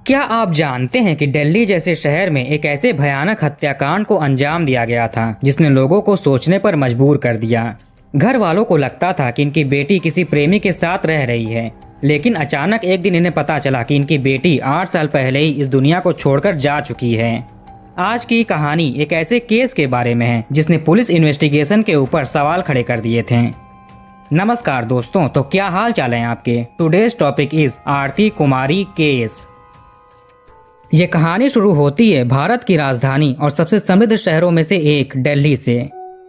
क्या आप जानते हैं कि दिल्ली जैसे शहर में एक ऐसे भयानक हत्याकांड को अंजाम दिया गया था जिसने लोगों को सोचने पर मजबूर कर दिया। घर वालों को लगता था कि इनकी बेटी किसी प्रेमी के साथ रह रही है, लेकिन अचानक एक दिन इन्हें पता चला कि इनकी बेटी 8 साल पहले ही इस दुनिया को छोड़कर जा चुकी है। आज की कहानी एक ऐसे केस के बारे में है जिसने पुलिस इन्वेस्टिगेशन के ऊपर सवाल खड़े कर दिए थे। नमस्कार दोस्तों, तो क्या हाल चाल है आपके। Today's topic is Aarti Kumari case. ये कहानी शुरू होती है भारत की राजधानी और सबसे समृद्ध शहरों में से एक दिल्ली से।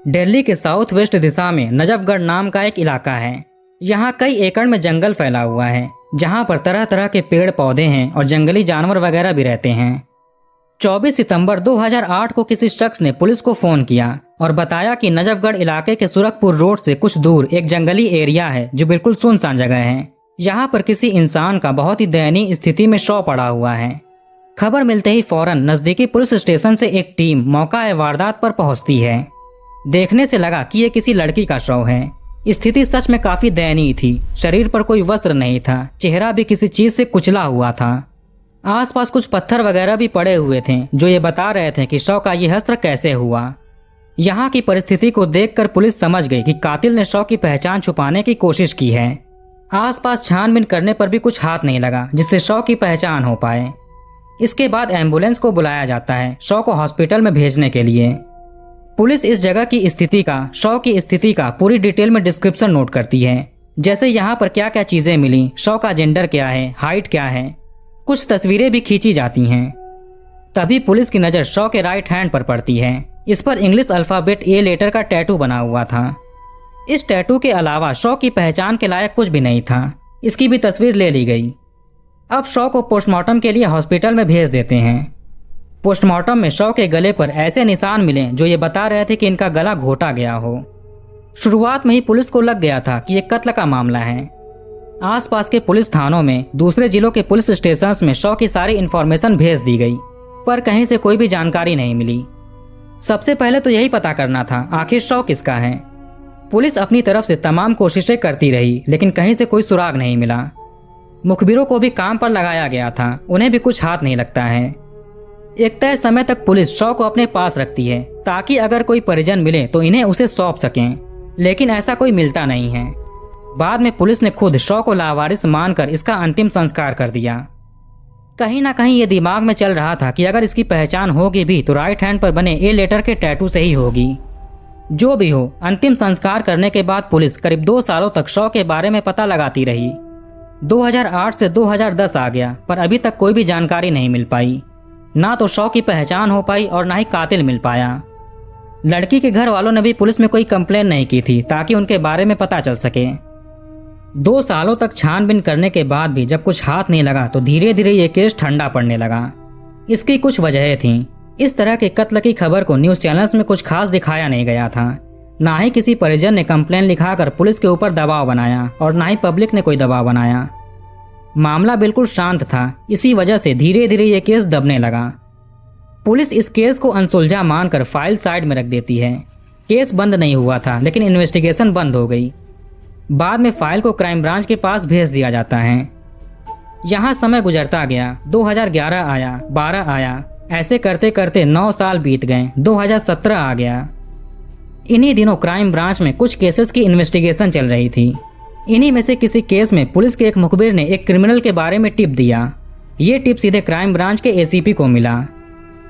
दिल्ली के साउथ वेस्ट दिशा में नजफगढ़ नाम का एक इलाका है। यहाँ कई एकड़ में जंगल फैला हुआ है, जहाँ पर तरह तरह के पेड़ पौधे हैं और जंगली जानवर वगैरह भी रहते हैं। 24 सितंबर 2008 को किसी शख्स ने पुलिस को फोन किया और बताया कि नजफगढ़ इलाके के सुरखपुर रोड से कुछ दूर एक जंगली एरिया है जो बिल्कुल सुनसान जगह है। यहाँ पर किसी इंसान का बहुत ही दयनीय स्थिति में शव पड़ा हुआ है। खबर मिलते ही फौरन नजदीकी पुलिस स्टेशन से एक टीम मौका वारदात पर पहुंचती है। देखने से लगा कि ये किसी लड़की का शव है। स्थिति सच में काफी दयनीय थी। शरीर पर कोई वस्त्र नहीं था, चेहरा भी किसी चीज से कुचला हुआ था। आसपास कुछ पत्थर वगैरह भी पड़े हुए थे जो ये बता रहे थे कि शव का ये हस्त्र कैसे हुआ। यहाँ की परिस्थिति को देखकर पुलिस समझ गई कि कातिल ने शव की पहचान छुपाने की कोशिश की है। आसपास छानबीन करने पर भी कुछ हाथ नहीं लगा जिससे शव की पहचान हो पाए। इसके बाद एम्बुलेंस को बुलाया जाता है शव को हॉस्पिटल में भेजने के लिए। पुलिस इस जगह की स्थिति का, शव की स्थिति का पूरी डिटेल में डिस्क्रिप्शन नोट करती है, जैसे यहाँ पर क्या क्या चीजें मिली, शव का जेंडर क्या है, हाइट क्या है। कुछ तस्वीरें भी खींची जाती हैं। तभी पुलिस की नज़र शव के राइट हैंड पर पड़ती है। इस पर इंग्लिश अल्फाबेट ए लेटर का टैटू बना हुआ था। इस टैटू के अलावा शव की पहचान के लायक कुछ भी नहीं था। इसकी भी तस्वीर ले ली गई। अब शव को पोस्टमार्टम के लिए हॉस्पिटल में भेज देते हैं। पोस्टमार्टम में शव के गले पर ऐसे निशान मिले जो ये बता रहे थे कि इनका गला घोटा गया हो। शुरुआत में ही पुलिस को लग गया था कि ये कत्ल का मामला है। आसपास के पुलिस थानों में, दूसरे जिलों के पुलिस स्टेशंस में शव की सारी इन्फॉर्मेशन भेज दी गई, पर कहीं से कोई भी जानकारी नहीं मिली। सबसे पहले तो यही पता करना था आखिर शव किसका है। पुलिस अपनी तरफ से तमाम कोशिशें करती रही, लेकिन कहीं से कोई सुराग नहीं मिला। मुखबिरों को भी काम पर लगाया गया था, उन्हें भी कुछ हाथ नहीं लगता है। एक तय समय तक पुलिस शव को अपने पास रखती है ताकि अगर कोई परिजन मिले तो इन्हें उसे सौंप सकें, लेकिन ऐसा कोई मिलता नहीं है। बाद में पुलिस ने खुद शव को लावारिस मानकर इसका अंतिम संस्कार कर दिया। कहीं ना कहीं ये दिमाग में चल रहा था कि अगर इसकी पहचान होगी भी तो राइट हैंड पर बने ए लेटर के टैटू से ही होगी। जो भी हो, अंतिम संस्कार करने के बाद पुलिस करीब 2 सालों तक शव के बारे में पता लगाती रही। 2008 से 2010 आ गया, पर अभी तक कोई भी जानकारी नहीं मिल पाई। ना तो शव की पहचान हो पाई और ना ही कातिल मिल पाया। लड़की के घर वालों ने भी पुलिस में कोई कंप्लेन नहीं की थी ताकि उनके बारे में पता चल सके। 2 सालों तक छानबीन करने के बाद भी जब कुछ हाथ नहीं लगा तो धीरे धीरे ये केस ठंडा पड़ने लगा। इसकी कुछ वजहें थीं। इस तरह के कत्ल की खबर को न्यूज़ चैनल्स में कुछ खास दिखाया नहीं गया था। ना ही किसी परिजन ने कंप्लेन लिखाकर पुलिस के ऊपर दबाव बनाया और ना ही पब्लिक ने कोई दबाव बनाया। मामला बिल्कुल शांत था। इसी वजह से धीरे धीरे ये केस दबने लगा। पुलिस इस केस को अनसुलझा मानकर फाइल साइड में रख देती है। केस बंद नहीं हुआ था, लेकिन इन्वेस्टिगेशन बंद हो गई। बाद में फाइल को क्राइम ब्रांच के पास भेज दिया जाता है। यहाँ समय गुजरता गया। 2011 आया, 12 आया, ऐसे करते करते 9 साल बीत गए। 2017 आ गया। इन्हीं दिनों क्राइम ब्रांच में कुछ केसेस की इन्वेस्टिगेशन चल रही थी। इन्हीं में से किसी केस में पुलिस के एक मुखबिर ने एक क्रिमिनल के बारे में टिप दिया। ये टिप सीधे क्राइम ब्रांच के एसीपी को मिला।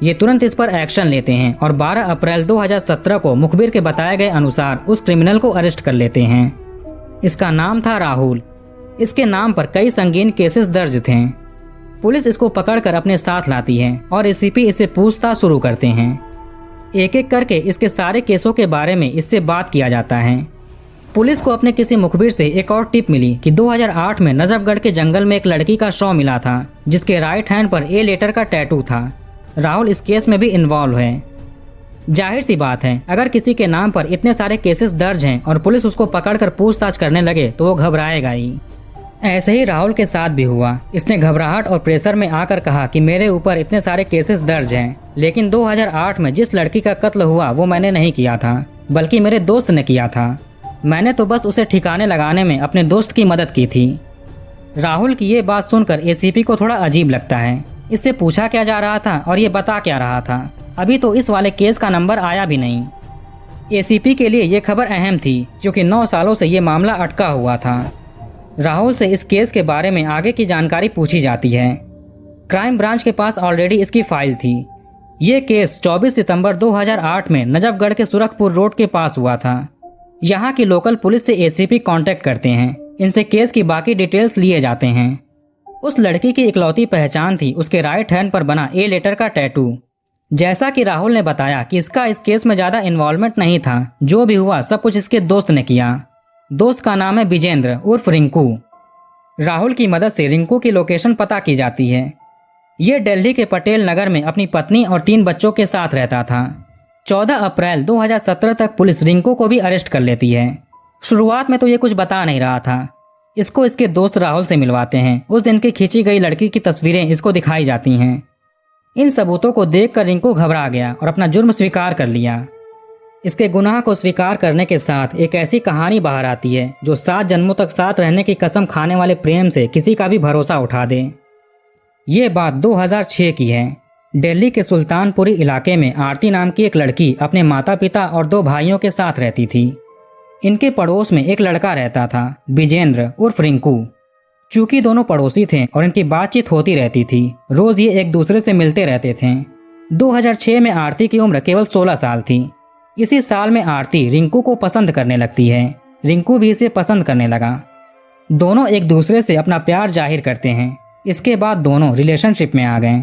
ये तुरंत इस पर एक्शन लेते हैं और 12 अप्रैल 2017 को मुखबिर के बताए गए अनुसार उस क्रिमिनल को अरेस्ट कर लेते हैं। इसका नाम था राहुल। इसके नाम पर कई संगीन केसेस दर्ज थे। पुलिस इसको पकड़कर अपने साथ लाती है और एसीपी इससे पूछताछ शुरू करते हैं। एक एक करके इसके सारे केसों के बारे में इससे बात किया जाता है। पुलिस को अपने किसी मुखबिर से एक और टिप मिली कि 2008 में नजफगढ़ के जंगल में एक लड़की का शव मिला था जिसके राइट हैंड पर ए लेटर का टैटू था। राहुल इस केस में भी इन्वॉल्व है। जाहिर सी बात है, अगर किसी के नाम पर इतने सारे केसेस दर्ज हैं और पुलिस उसको पकड़कर पूछताछ करने लगे तो वो घबराएगा ही। ऐसे ही राहुल के साथ भी हुआ। इसने घबराहट और प्रेशर में आकर कहा कि मेरे ऊपर इतने सारे केसेस दर्ज हैं, लेकिन 2008 में जिस लड़की का कत्ल हुआ वो मैंने नहीं किया था, बल्कि मेरे दोस्त ने किया था। मैंने तो बस उसे ठिकाने लगाने में अपने दोस्त की मदद की थी। राहुल की ये बात सुनकर एसीपी को थोड़ा अजीब लगता है। इससे पूछा क्या जा रहा था और ये बता क्या रहा था? अभी तो इस वाले केस का नंबर आया भी नहीं। एसीपी के लिए ये खबर अहम थी क्योंकि 9 सालों से ये मामला अटका हुआ था। राहुल से इस केस के बारे में आगे की जानकारी पूछी जाती है। क्राइम ब्रांच के पास ऑलरेडी इसकी फाइल थी। ये केस 24 सितंबर 2008 में नजफगढ़ के सुरखपुर रोड के पास हुआ था। यहाँ की लोकल पुलिस से एसीपी कांटेक्ट करते हैं। इनसे केस की बाकी डिटेल्स लिए जाते हैं। उस लड़की की इकलौती पहचान थी उसके राइट हैंड पर बना ए लेटर का टैटू। जैसा कि राहुल ने बताया कि इसका इस केस में ज्यादा इन्वॉल्वमेंट नहीं था, जो भी हुआ सब कुछ इसके दोस्त ने किया। दोस्त का नाम है विजेंद्र उर्फ रिंकू। राहुल की मदद से रिंकू की लोकेशन पता की जाती है। ये दिल्ली के पटेल नगर में अपनी पत्नी और 3 बच्चों के साथ रहता था। 14 अप्रैल 2017 तक पुलिस रिंकू को भी अरेस्ट कर लेती है। शुरुआत में तो ये कुछ बता नहीं रहा था। इसको इसके दोस्त राहुल से मिलवाते हैं। उस दिन की खींची गई लड़की की तस्वीरें इसको दिखाई जाती हैं। इन सबूतों को देखकर रिंकू घबरा गया और अपना जुर्म स्वीकार कर लिया। इसके गुनाह को स्वीकार करने के साथ एक ऐसी कहानी बाहर आती है जो 7 जन्मों तक साथ रहने की कसम खाने वाले प्रेम से किसी का भी भरोसा उठा दे। ये बात 2006 की है। दिल्ली के सुल्तानपुरी इलाके में आरती नाम की एक लड़की अपने माता पिता और 2 भाइयों के साथ रहती थी। इनके पड़ोस में एक लड़का रहता था, विजेंद्र उर्फ रिंकू। चूंकि दोनों पड़ोसी थे और इनकी बातचीत होती रहती थी, रोज ये एक दूसरे से मिलते रहते थे। 2006 में आरती की उम्र केवल 16 साल थी। इसी साल में आरती रिंकू को पसंद करने लगती है। रिंकू भी इसे पसंद करने लगा। दोनों एक दूसरे से अपना प्यार जाहिर करते हैं। इसके बाद दोनों रिलेशनशिप में आ गए।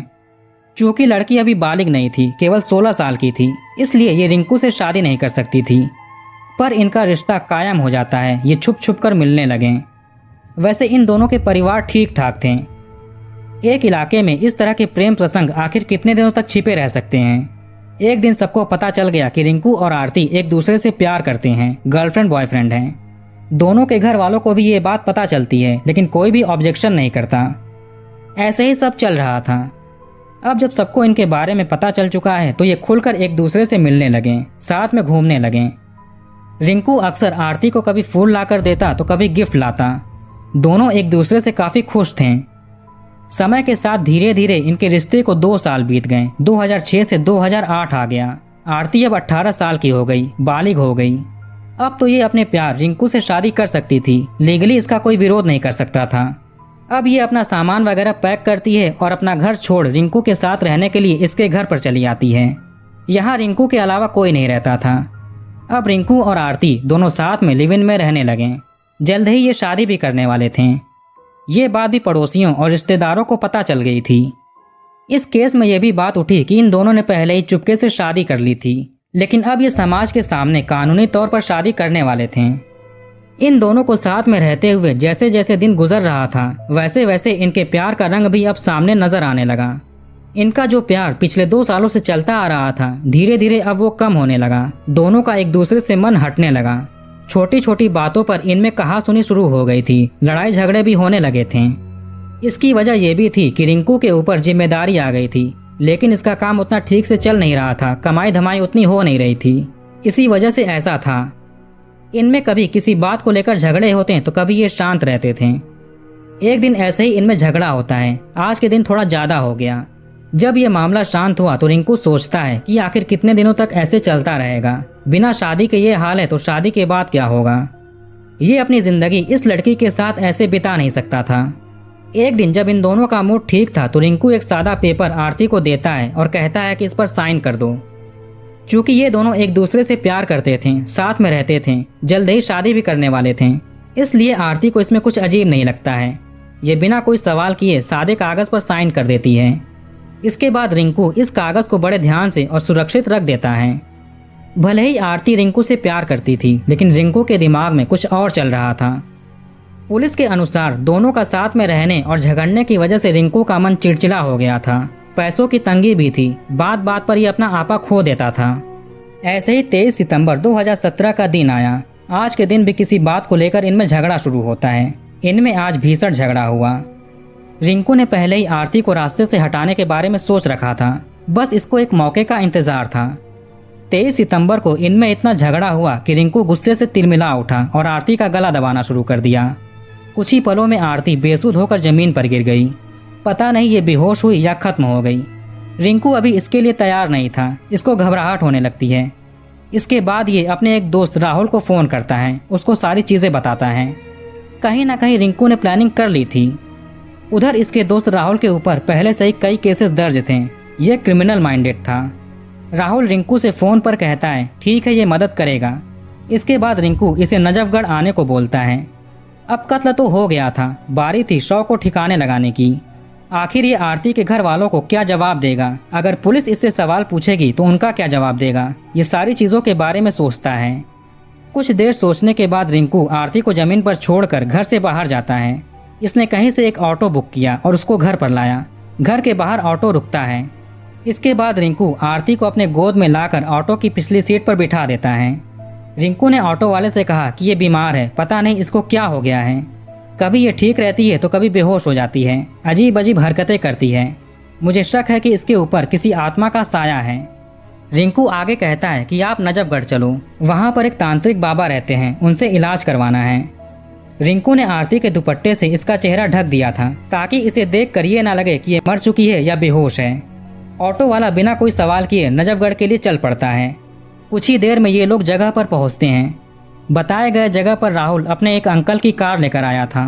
चूंकि लड़की अभी बालिग नहीं थी, केवल 16 साल की थी, इसलिए ये रिंकू से शादी नहीं कर सकती थी। पर इनका रिश्ता कायम हो जाता है। ये छुप छुप कर मिलने लगे। वैसे इन दोनों के परिवार ठीक ठाक थे। एक इलाके में इस तरह के प्रेम प्रसंग आखिर कितने दिनों तक छिपे रह सकते हैं? एक दिन सबको पता चल गया कि रिंकू और आरती एक दूसरे से प्यार करते हैं, गर्लफ्रेंड बॉयफ्रेंड हैं। दोनों के घर वालों को भी ये बात पता चलती है, लेकिन कोई भी ऑब्जेक्शन नहीं करता। ऐसे ही सब चल रहा था। अब जब सबको इनके बारे में पता चल चुका है तो ये खुलकर एक दूसरे से मिलने लगे, साथ में घूमने लगे। रिंकू अक्सर आरती को कभी फूल लाकर देता तो कभी गिफ्ट लाता। दोनों एक दूसरे से काफी खुश थे। समय के साथ धीरे धीरे इनके रिश्ते को 2 साल बीत गए। 2006 से 2008 आ गया। आरती अब 18 साल की हो गई, बालिग हो गई। अब तो ये अपने प्यार रिंकू से शादी कर सकती थी। लीगली इसका कोई विरोध नहीं कर सकता था। अब ये अपना सामान वगैरह पैक करती है और अपना घर छोड़ रिंकू के साथ रहने के लिए इसके घर पर चली आती है। यहाँ रिंकू के अलावा कोई नहीं रहता था। अब रिंकू और आरती दोनों साथ में लिव इन में रहने लगे। जल्द ही ये शादी भी करने वाले थे। ये बात भी पड़ोसियों और रिश्तेदारों को पता चल गई थी। इस केस में यह भी बात उठी कि इन दोनों ने पहले ही चुपके से शादी कर ली थी, लेकिन अब ये समाज के सामने कानूनी तौर पर शादी करने वाले थे। इन दोनों को साथ में रहते हुए जैसे जैसे दिन गुजर रहा था, वैसे वैसे इनके प्यार का रंग भी अब सामने नजर आने लगा। इनका जो प्यार पिछले 2 सालों से चलता आ रहा था, धीरे धीरे अब वो कम होने लगा। दोनों का एक दूसरे से मन हटने लगा। छोटी छोटी बातों पर इनमें कहासुनी शुरू हो गई थी। लड़ाई झगड़े भी होने लगे थे। इसकी वजह यह भी थी कि रिंकू के ऊपर जिम्मेदारी आ गई थी, लेकिन इसका काम उतना ठीक से चल नहीं रहा था। कमाई धमाई उतनी हो नहीं रही थी। इसी वजह से ऐसा था। इनमें कभी किसी बात को लेकर झगड़े होते हैं तो कभी ये शांत रहते थे। एक दिन ऐसे ही इनमें झगड़ा होता है। आज के दिन थोड़ा ज्यादा हो गया। जब ये मामला शांत हुआ तो रिंकू सोचता है कि आखिर कितने दिनों तक ऐसे चलता रहेगा। बिना शादी के ये हाल है तो शादी के बाद क्या होगा। ये अपनी जिंदगी इस लड़की के साथ ऐसे बिता नहीं सकता था। एक दिन जब इन दोनों का मूड ठीक था तो रिंकू एक सादा पेपर आरती को देता है और कहता है कि इस पर साइन कर दो। चूंकि ये दोनों एक दूसरे से प्यार करते थे, साथ में रहते थे, जल्द ही शादी भी करने वाले थे, इसलिए आरती को इसमें कुछ अजीब नहीं लगता है। ये बिना कोई सवाल किए सादे कागज पर साइन कर देती है। इसके बाद रिंकू इस कागज को बड़े ध्यान से और सुरक्षित रख देता है। भले ही आरती रिंकू से प्यार करती थी, लेकिन रिंकू के दिमाग में कुछ और चल रहा था। पुलिस के अनुसार दोनों का साथ में रहने और झगड़ने की वजह से रिंकू का मन चिड़चिड़ा हो गया था। पैसों की तंगी भी थी। बात बात पर ही अपना आपा खो देता था। ऐसे ही 23 सितंबर 2017 का दिन आया। आज के दिन भी किसी बात को लेकर इनमें झगड़ा शुरू होता है। इनमें आज भीषण झगड़ा हुआ। रिंकू ने पहले ही आरती को रास्ते से हटाने के बारे में सोच रखा था। बस इसको एक मौके का इंतजार था। 23 सितंबर को इनमें इतना झगड़ा हुआ कि रिंकू गुस्से से तिलमिला उठा और आरती का गला दबाना शुरू कर दिया। कुछ ही पलों में आरती बेसुध होकर जमीन पर गिर गई। पता नहीं ये बेहोश हुई या खत्म हो गई। रिंकू अभी इसके लिए तैयार नहीं था, इसको घबराहट होने लगती है। इसके बाद ये अपने एक दोस्त राहुल को फ़ोन करता है, उसको सारी चीज़ें बताता है। कहीं ना कहीं रिंकू ने प्लानिंग कर ली थी। उधर इसके दोस्त राहुल के ऊपर पहले से ही कई केसेस दर्ज थे, ये क्रिमिनल माइंडेड था। राहुल रिंकू से फ़ोन पर कहता है ठीक है ये मदद करेगा। इसके बाद रिंकू इसे नजफगढ़ आने को बोलता है। अब कत्ल तो हो गया था, बारी थी शव को ठिकाने लगाने की। आखिर ये आरती के घर वालों को क्या जवाब देगा? अगर पुलिस इससे सवाल पूछेगी तो उनका क्या जवाब देगा? ये सारी चीज़ों के बारे में सोचता है। कुछ देर सोचने के बाद रिंकू आरती को जमीन पर छोड़कर घर से बाहर जाता है। इसने कहीं से एक ऑटो बुक किया और उसको घर पर लाया। घर के बाहर ऑटो रुकता है। इसके बाद रिंकू आरती को अपने गोद में लाकर ऑटो की पिछली सीट पर बिठा देता है। रिंकू ने ऑटो वाले से कहा कि ये बीमार है, पता नहीं इसको क्या हो गया है। कभी ये ठीक रहती है तो कभी बेहोश हो जाती है, अजीब अजीब हरकतें करती है। मुझे शक है कि इसके ऊपर किसी आत्मा का साया है। रिंकू आगे कहता है कि आप नजफगढ़ चलो, वहाँ पर एक तांत्रिक बाबा रहते हैं, उनसे इलाज करवाना है। रिंकू ने आरती के दुपट्टे से इसका चेहरा ढक दिया था ताकि इसे देख कर ये ना लगे कि ये मर चुकी है या बेहोश है। ऑटो वाला बिना कोई सवाल किए नजफगढ़ के लिए चल पड़ता है। कुछ ही देर में ये लोग जगह पर पहुँचते हैं। बताए गए जगह पर राहुल अपने एक अंकल की कार लेकर आया था।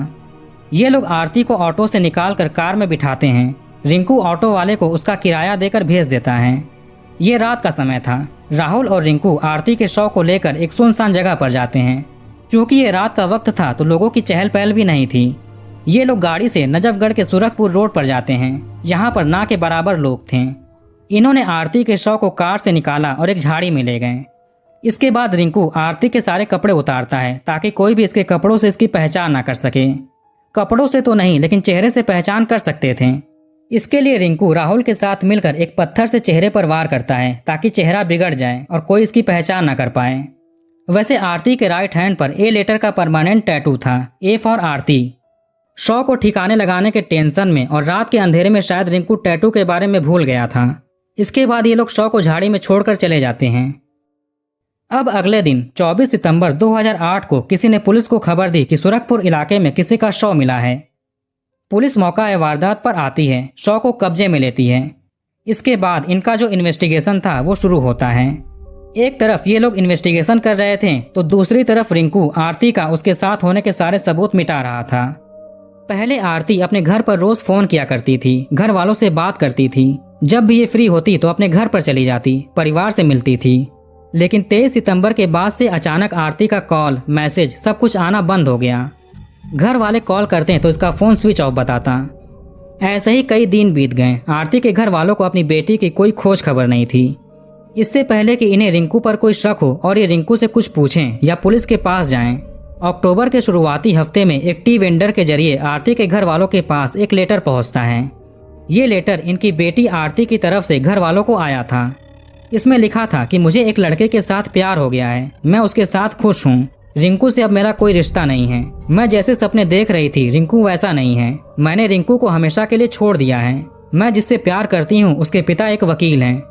ये लोग आरती को ऑटो से निकालकर कार में बिठाते हैं। रिंकू ऑटो वाले को उसका किराया देकर भेज देता है। ये रात का समय था। राहुल और रिंकू आरती के शव को लेकर एक सुनसान जगह पर जाते हैं। चूँकि ये रात का वक्त था तो लोगों की चहल पहल भी नहीं थी। ये लोग गाड़ी से नजफगढ़ के सुरखपुर रोड पर जाते हैं। यहाँ पर ना के बराबर लोग थे। इन्होंने आरती के शव को कार से निकाला और एक झाड़ी में ले गए। इसके बाद रिंकू आरती के सारे कपड़े उतारता है ताकि कोई भी इसके कपड़ों से इसकी पहचान ना कर सके। कपड़ों से तो नहीं लेकिन चेहरे से पहचान कर सकते थे। इसके लिए रिंकू राहुल के साथ मिलकर एक पत्थर से चेहरे पर वार करता है ताकि चेहरा बिगड़ जाए और कोई इसकी पहचान ना कर पाए। वैसे आरती के राइट हैंड पर ए लेटर का परमानेंट टैटू था, ए फॉर आरती। शव को ठिकाने लगाने के टेंशन में और रात के अंधेरे में शायद रिंकू टैटू के बारे में भूल गया था। इसके बाद ये लोग शव को झाड़ी में छोड़कर चले जाते हैं। अब अगले दिन 24 सितंबर 2008 को किसी ने पुलिस को खबर दी कि सुरखपुर इलाके में किसी का शव मिला है। पुलिस मौका वारदात पर आती है, शव को कब्जे में लेती है। इसके बाद इनका जो इन्वेस्टिगेशन था वो शुरू होता है। एक तरफ ये लोग इन्वेस्टिगेशन कर रहे थे तो दूसरी तरफ रिंकू आरती का उसके साथ होने के सारे सबूत मिटा रहा था। पहले आरती अपने घर पर रोज फोन किया करती थी, घर वालों से बात करती थी। जब भी ये फ्री होती तो अपने घर पर चली जाती, परिवार से मिलती थी। लेकिन 23 सितंबर के बाद से अचानक आरती का कॉल, मैसेज सब कुछ आना बंद हो गया। घर वाले कॉल करते हैं तो इसका फ़ोन स्विच ऑफ बताता। ऐसे ही कई दिन बीत गए। आरती के घर वालों को अपनी बेटी की कोई खोज खबर नहीं थी। इससे पहले कि इन्हें रिंकू पर कोई शक हो और ये रिंकू से कुछ पूछें या पुलिस के पास जाएं, अक्टूबर के शुरुआती हफ्ते में एक टी वेंडर के जरिए आरती के घर वालों के पास एक लेटर पहुंचता है। ये लेटर इनकी बेटी आरती की तरफ से घर वालों को आया था। इसमें लिखा था कि मुझे एक लड़के के साथ प्यार हो गया है, मैं उसके साथ खुश हूँ। रिंकू से अब मेरा कोई रिश्ता नहीं है। मैं जैसे सपने देख रही थी रिंकू वैसा नहीं है। मैंने रिंकू को हमेशा के लिए छोड़ दिया है। मैं जिससे प्यार करती हूँ उसके पिता एक वकील हैं।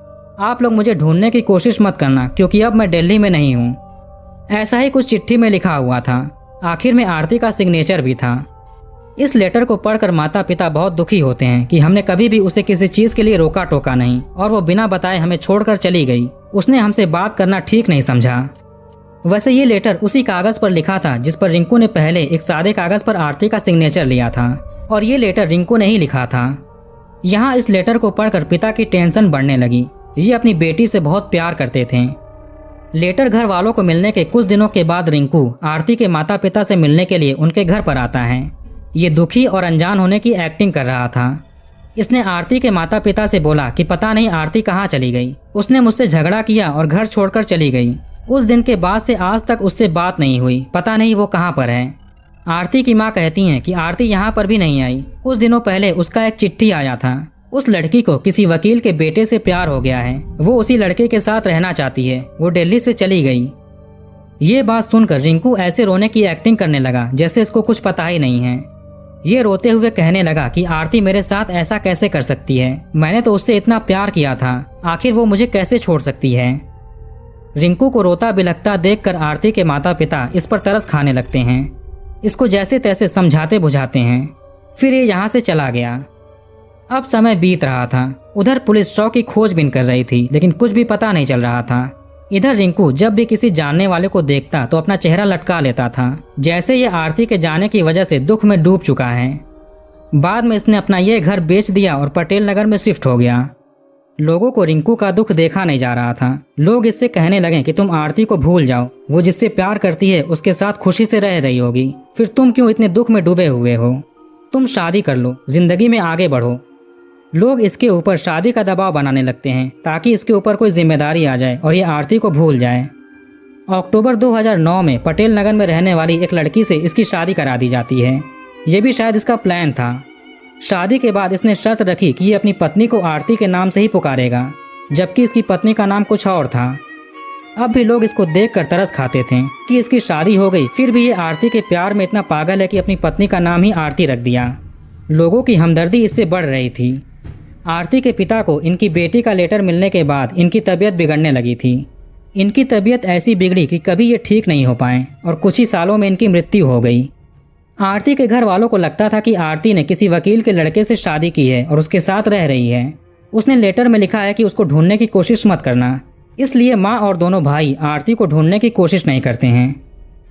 आप लोग मुझे ढूंढने की कोशिश मत करना क्योंकि अब मैं दिल्ली में नहीं हूँ। ऐसा ही कुछ चिट्ठी में लिखा हुआ था। आखिर में आरती का सिग्नेचर भी था। इस लेटर को पढ़कर माता पिता बहुत दुखी होते हैं कि हमने कभी भी उसे किसी चीज के लिए रोका टोका नहीं और वो बिना बताए हमें छोड़कर चली गई। उसने हमसे बात करना ठीक नहीं समझा। वैसे ये लेटर उसी कागज पर लिखा था जिस पर रिंकू ने पहले एक सादे कागज पर आरती का सिग्नेचर लिया था और ये लेटर रिंकू ने ही लिखा था। यहाँ इस लेटर को पढ़कर पिता की टेंशन बढ़ने लगी। ये अपनी बेटी से बहुत प्यार करते थे। लेटर घर वालों को मिलने के कुछ दिनों के बाद रिंकू आरती के माता पिता से मिलने के लिए उनके घर पर आता है। ये दुखी और अनजान होने की एक्टिंग कर रहा था। इसने आरती के माता पिता से बोला कि पता नहीं आरती कहाँ चली गई। उसने मुझसे झगड़ा किया और घर छोड़कर चली गई। उस दिन के बाद से आज तक उससे बात नहीं हुई, पता नहीं वो कहाँ पर है। आरती की माँ कहती हैं कि आरती यहाँ पर भी नहीं आई। कुछ दिनों पहले उसका एक चिट्ठी आया था। उस लड़की को किसी वकील के बेटे से प्यार हो गया है। वो उसी लड़के के साथ रहना चाहती है। वो दिल्ली से चली गई। ये बात सुनकर रिंकू ऐसे रोने की एक्टिंग करने लगा जैसे इसको कुछ पता ही नहीं है। ये रोते हुए कहने लगा कि आरती मेरे साथ ऐसा कैसे कर सकती है। मैंने तो उससे इतना प्यार किया था, आखिर वो मुझे कैसे छोड़ सकती है। रिंकू को रोता बिलखता देखकर आरती के माता पिता इस पर तरस खाने लगते हैं। इसको जैसे तैसे समझाते बुझाते हैं। फिर ये यहाँ से चला गया। अब समय बीत रहा था। उधर पुलिस शव की खोजबीन कर रही थी, लेकिन कुछ भी पता नहीं चल रहा था। इधर रिंकू जब भी किसी जानने वाले को देखता तो अपना चेहरा लटका लेता था, जैसे ये आरती के जाने की वजह से दुख में डूब चुका है। बाद में इसने अपना ये घर बेच दिया और पटेल नगर में शिफ्ट हो गया। लोगों को रिंकू का दुख देखा नहीं जा रहा था। लोग इससे कहने लगे कि तुम आरती को भूल जाओ, वो जिससे प्यार करती है उसके साथ खुशी से रह रही होगी, फिर तुम क्यों इतने दुख में डूबे हुए हो? तुम शादी कर लो, जिंदगी में आगे बढ़ो। लोग इसके ऊपर शादी का दबाव बनाने लगते हैं ताकि इसके ऊपर कोई जिम्मेदारी आ जाए और ये आरती को भूल जाए। अक्टूबर 2009 में पटेल नगर में रहने वाली एक लड़की से इसकी शादी करा दी जाती है। ये भी शायद इसका प्लान था। शादी के बाद इसने शर्त रखी कि ये अपनी पत्नी को आरती के नाम से ही पुकारेगा, जबकि इसकी पत्नी का नाम कुछ और था। अब भी लोग इसको देखकर तरस खाते थे कि इसकी शादी हो गई, फिर भी ये आरती के प्यार में इतना पागल है कि अपनी पत्नी का नाम ही आरती रख दिया। लोगों की हमदर्दी इससे बढ़ रही थी। आरती के पिता को इनकी बेटी का लेटर मिलने के बाद इनकी तबीयत बिगड़ने लगी थी। इनकी तबीयत ऐसी बिगड़ी कि कभी ये ठीक नहीं हो पाए और कुछ ही सालों में इनकी मृत्यु हो गई। आरती के घर वालों को लगता था कि आरती ने किसी वकील के लड़के से शादी की है और उसके साथ रह रही है। उसने लेटर में लिखा है कि उसको ढूंढने की कोशिश मत करना, इसलिए माँ और दोनों भाई आरती को ढूंढने की कोशिश नहीं करते हैं।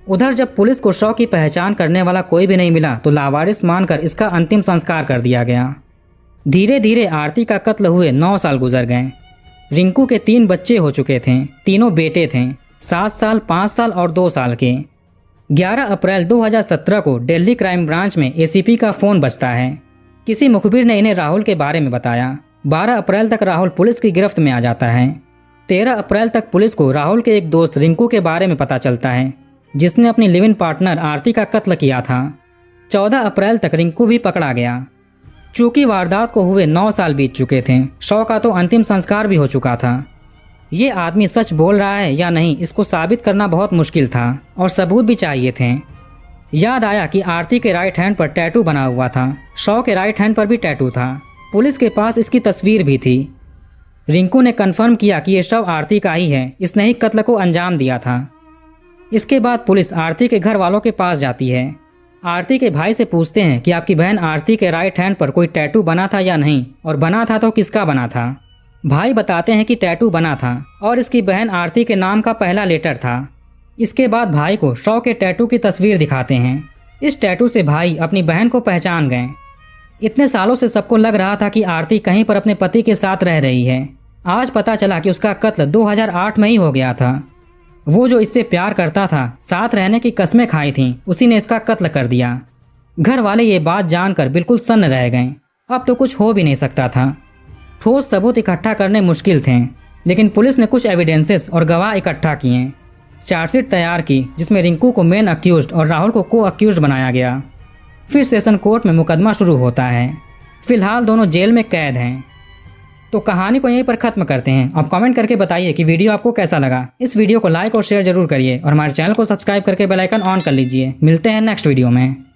उधर जब पुलिस को शव की पहचान करने वाला कोई भी नहीं मिला तो लावारिस मानकर इसका अंतिम संस्कार कर दिया गया। धीरे धीरे आरती का कत्ल हुए 9 साल गुजर गए। रिंकू के 3 बच्चे हो चुके थे। तीनों बेटे थे, 7 साल, 5 साल और 2 साल के। 11 अप्रैल 2017 को दिल्ली क्राइम ब्रांच में एसीपी का फोन बजता है। किसी मुखबिर ने इन्हें राहुल के बारे में बताया। 12 अप्रैल तक राहुल पुलिस की गिरफ्त में आ जाता है। 13 अप्रैल तक पुलिस को राहुल के एक दोस्त रिंकू के बारे में पता चलता है, जिसने अपनी लिव इन पार्टनर आरती का कत्ल किया था। 14 अप्रैल तक रिंकू भी पकड़ा गया। चूंकि वारदात को हुए 9 साल बीत चुके थे, शव का तो अंतिम संस्कार भी हो चुका था। ये आदमी सच बोल रहा है या नहीं, इसको साबित करना बहुत मुश्किल था और सबूत भी चाहिए थे। याद आया कि आरती के राइट हैंड पर टैटू बना हुआ था, शव के राइट हैंड पर भी टैटू था। पुलिस के पास इसकी तस्वीर भी थी। रिंकू ने कन्फर्म किया कि यह शव आरती का ही है, इसने ही कत्ल को अंजाम दिया था। इसके बाद पुलिस आरती के घर वालों के पास जाती है। आरती के भाई से पूछते हैं कि आपकी बहन आरती के राइट हैंड पर कोई टैटू बना था या नहीं, और बना था तो किसका बना था। भाई बताते हैं कि टैटू बना था और इसकी बहन आरती के नाम का पहला लेटर था। इसके बाद भाई को शव के टैटू की तस्वीर दिखाते हैं। इस टैटू से भाई अपनी बहन को पहचान गए। इतने सालों से सबको लग रहा था कि आरती कहीं पर अपने पति के साथ रह रही है। आज पता चला कि उसका कत्ल 2008 में ही हो गया था। वो जो इससे प्यार करता था, साथ रहने की कस्में खाई थीं, उसी ने इसका कत्ल कर दिया। घर वाले ये बात जानकर बिल्कुल सन्न रह गए। अब तो कुछ हो भी नहीं सकता था। ठोस सबूत इकट्ठा करने मुश्किल थे, लेकिन पुलिस ने कुछ एविडेंसेस और गवाह इकट्ठा किए। चार्जशीट तैयार की, जिसमें रिंकू को मेन अक्यूज्ड और राहुल को को अक्यूज्ड बनाया गया। फिर सेशन कोर्ट में मुकदमा शुरू होता है। फिलहाल दोनों जेल में कैद हैं। तो कहानी को यहीं पर खत्म करते हैं। आप कमेंट करके बताइए कि वीडियो आपको कैसा लगा। इस वीडियो को लाइक और शेयर जरूर करिए और हमारे चैनल को सब्सक्राइब करके बेल आइकन ऑन कर लीजिए। मिलते हैं नेक्स्ट वीडियो में।